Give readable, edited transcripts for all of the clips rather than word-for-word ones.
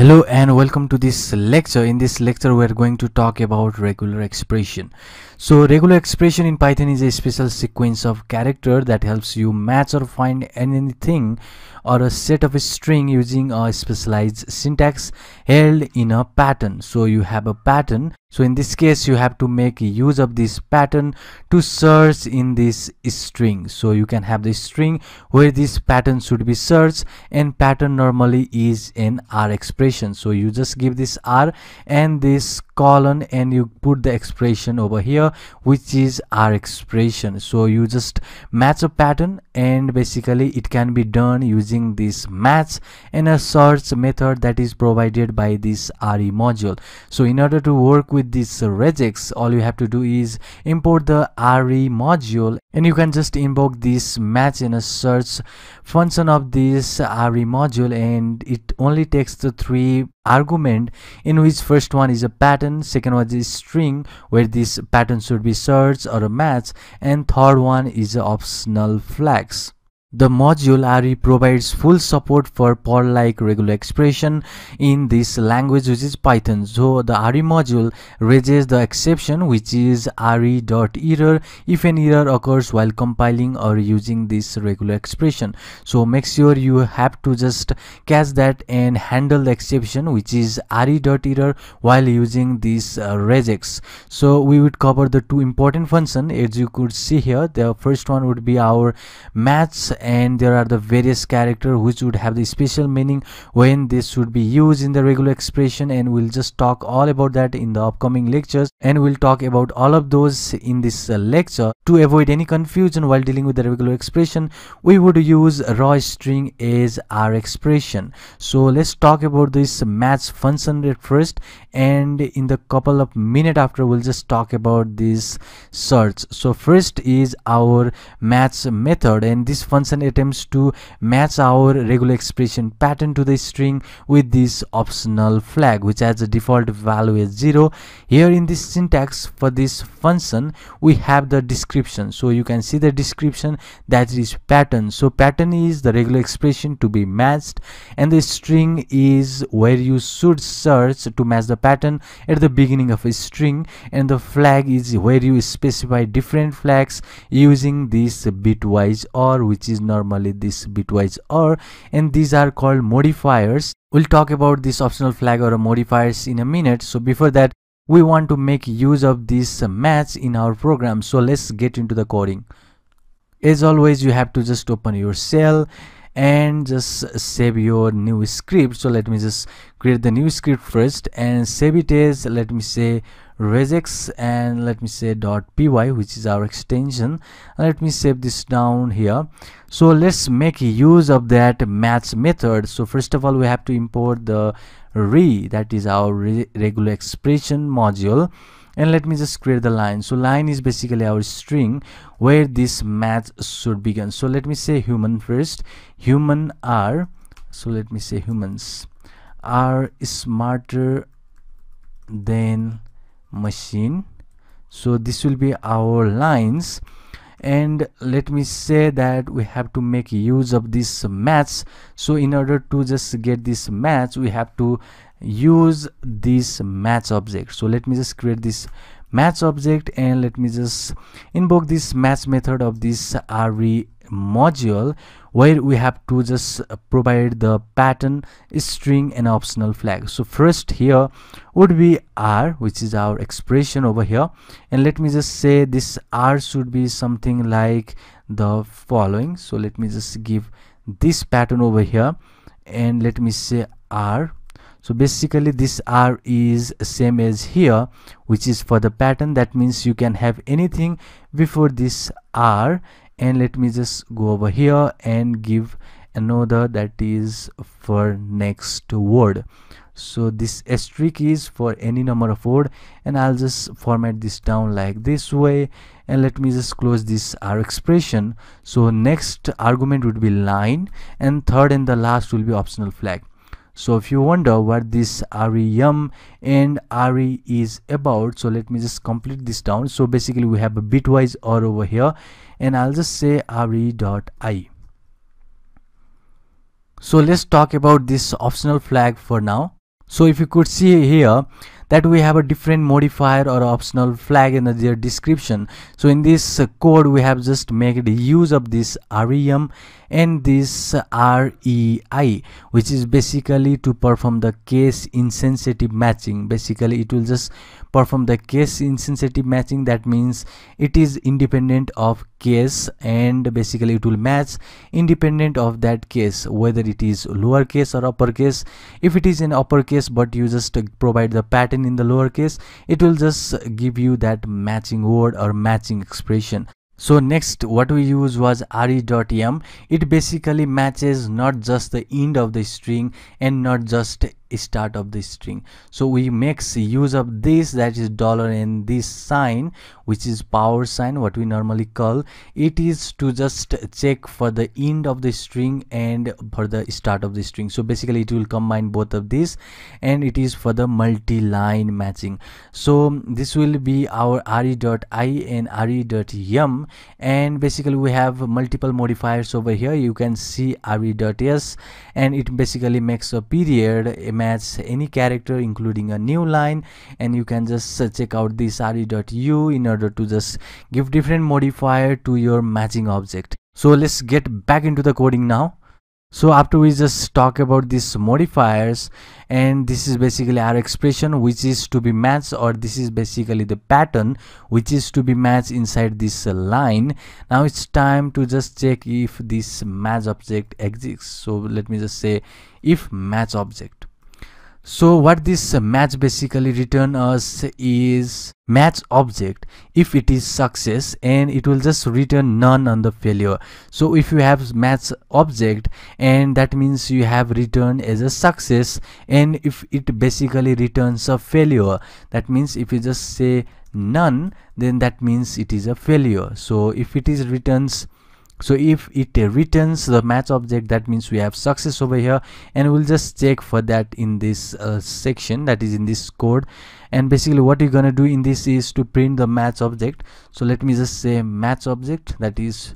Hello and welcome to this lecture. In this lecture we are going to talk about regular expression. So regular expression in Python is a special sequence of character that helps you match or find anything or a set of a string using a specialized syntax held in a pattern. So you have a pattern. So in this case you have to make use of this pattern to search in this string. So you can have the string where this pattern should be searched, and pattern normally is an R expression. So you just give this R and this colon and you put the expression over here, which is R expression. So you just match a pattern, and basically it can be done using this match and a search method that is provided by this RE module. So in order to work with this regex, all you have to do is import the RE module, and you can just invoke this match and a search function of this RE module, and it only takes the three argument, in which first one is a pattern, second one is string where this pattern should be searched or a match, and third one is optional flags. The module RE provides full support for Perl-like regular expression in this language, which is Python. So the RE module raises the exception, which is re.error, if an error occurs while compiling or using this regular expression. So make sure you have to just catch that and handle the exception, which is re.error, while using this regex. So we would cover the two important functions, as you could see here. The first one would be our match, and there are the various characters which would have the special meaning when this should be used in the regular expression, and we'll just talk all about that in the upcoming lectures, and we'll talk about all of those in this lecture. To avoid any confusion while dealing with the regular expression, we would use raw string as our expression. So let's talk about this match function at first, and in the couple of minutes after we'll just talk about this search. So first is our match method, and this function attempts to match our regular expression pattern to the string with this optional flag, which has a default value as 0. Here in this syntax for this function we have the description. So you can see the description, that is pattern. So pattern is the regular expression to be matched, and the string is where you should search to match the pattern at the beginning of a string, and the flag is where you specify different flags using this bitwise OR, which is normally this bitwise OR, and these are called modifiers. We'll talk about this optional flag or modifiers in a minute. So before that, we want to make use of this match in our program. So let's get into the coding. As always, you have to just open your shell and just save your new script. So let me just create the new script first and save it as, let me say, regex, and let me say .py, which is our extension. Let me save this down here. So let's make use of that match method. So first of all, we have to import the that is our regular expression module, and let me just create the line. So line is basically our string where this match should begin. So let me say human first, human are, so let me say humans are smarter than machine. So this will be our lines, and let me say that we have to make use of this match. So in order to just get this match, we have to use this match object. So let me just create this match object, and let me just invoke this match method of this RE module, where we have to just provide the pattern, string, and optional flag. So first here would be R, which is our expression over here, and let me just say this R should be something like the following. So let me just give this pattern over here, and let me say R. So basically this R is same as here, which is for the pattern. That means you can have anything before this R, and let me just go over here and give another that is for next word. So this asterisk is for any number of word, and I'll just format this down like this way, and let me just close this R expression. So next argument would be line, and third and the last will be optional flag. So if you wonder what this rem and re is about, so let me just complete this down. So basically we have a bitwise OR over here, and I'll just say re.I. So let's talk about this optional flag for now. So if you could see here that we have a different modifier or optional flag in their description. So in this code we have just made use of this rem and this rei, which is basically to perform the case insensitive matching. Basically it will just perform the case insensitive matching. That means it is independent of case, and basically it will match independent of that case, whether it is lowercase or uppercase. If it is in uppercase but you just provide the pattern in the lowercase, it will just give you that matching word or matching expression. So next what we use was re.em. It basically matches not just the end of the string and not just start of the string. So we makes use of this, that is dollar and this sign, which is power sign, what we normally call. It is to just check for the end of the string and for the start of the string. So basically it will combine both of these, and it is for the multi-line matching. So this will be our re.I and re.em, and basically we have multiple modifiers over here. You can see re.s, and it basically makes a period match any character including a new line, and you can just check out this re.u in order to just give different modifier to your matching object. So let's get back into the coding now. So after we just talk about these modifiers, and this is basically our expression which is to be matched, or this is basically the pattern which is to be matched inside this line. Now it's time to just check if this match object exists. So let me just say if match object. So what this match basically return us is match object if it is success, and it will just return none on the failure. So if you have match object, and that means you have returned as a success, and if it basically returns a failure, that means if you just say none, then that means it is a failure. So if it is returns, so if it returns the match object, that means we have success over here, and we'll just check for that in this section, that is in this code. And basically what you're gonna do in this is to print the match object. So let me just say match object, that is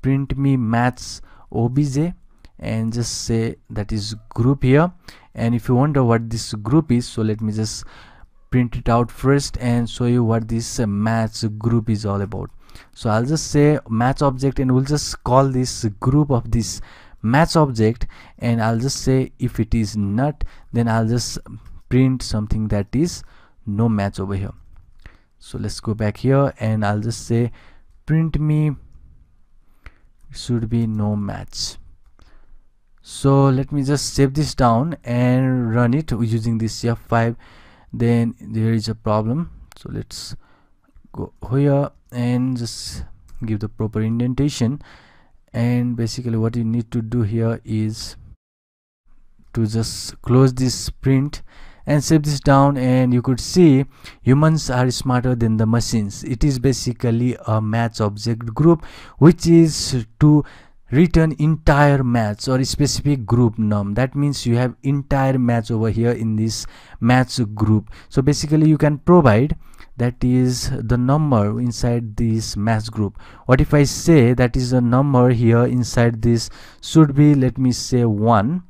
print me match obj, and just say that is group here. And if you wonder what this group is, so let me just print it out first and show you what this match group is all about. So I'll just say match object, and we'll just call this group of this match object, and I'll just say if it is not, then I'll just print something that is no match over here. So let's go back here, and I'll just say print me should be no match. So let me just save this down and run it using this F5. Then there is a problem, so let's go here and just give the proper indentation. And basically what you need to do here is to just close this print and save this down, and you could see humans are smarter than the machines. It is basically a match object group which is to return entire match or specific group num. That means you have entire match over here in this match group. So basically you can provide that is the number inside this match group. What if I say that is a number here inside this should be, let me say 1,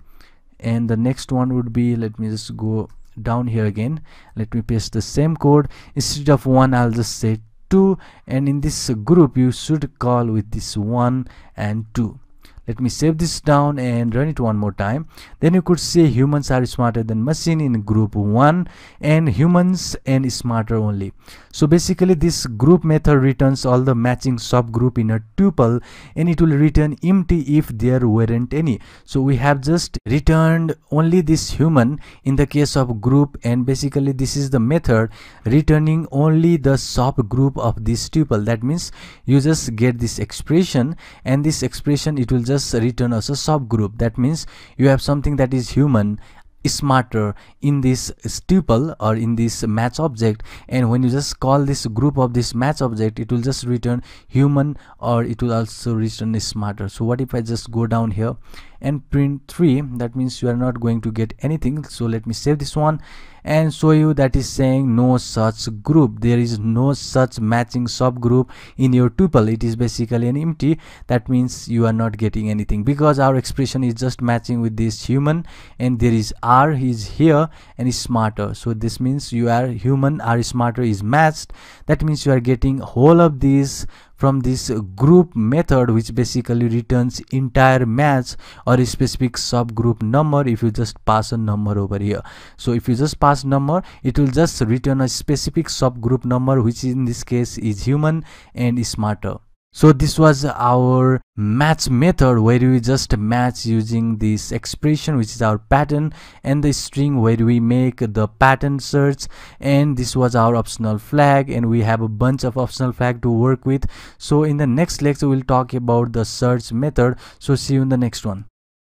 and the next one would be, let me just go down here again, let me paste the same code. Instead of 1 I'll just say 2, and in this group you should call with this 1 and 2. Let me save this down and run it one more time. Then you could say humans are smarter than machine in group 1, and humans and smarter only. So basically this group method returns all the matching subgroup in a tuple, and it will return empty if there weren't any. So we have just returned only this human in the case of group, and basically this is the method returning only the subgroup of this tuple. That means you just get this expression, and this expression it will just return as a subgroup. That means you have something that is human smarter in this tuple or in this match object, and when you just call this group of this match object, it will just return human, or it will also return smarter. So what if I just go down here and print 3, that means you are not going to get anything. So let me save this one and show you that is saying no such group. There is no such matching subgroup in your tuple. It is basically an empty. That means you are not getting anything because our expression is just matching with this human, and there is R, he is here and is smarter. So this means you are human, R smarter is matched. That means you are getting whole of these from this group method, which basically returns entire match or a specific subgroup number if you just pass a number over here. So if you just pass number, it will just return a specific subgroup number, which in this case is human and is smarter. So this was our match method where we just match using this expression, which is our pattern, and the string where we make the pattern search. And this was our optional flag, and we have a bunch of optional flag to work with. So in the next lecture we'll talk about the search method. So see you in the next one.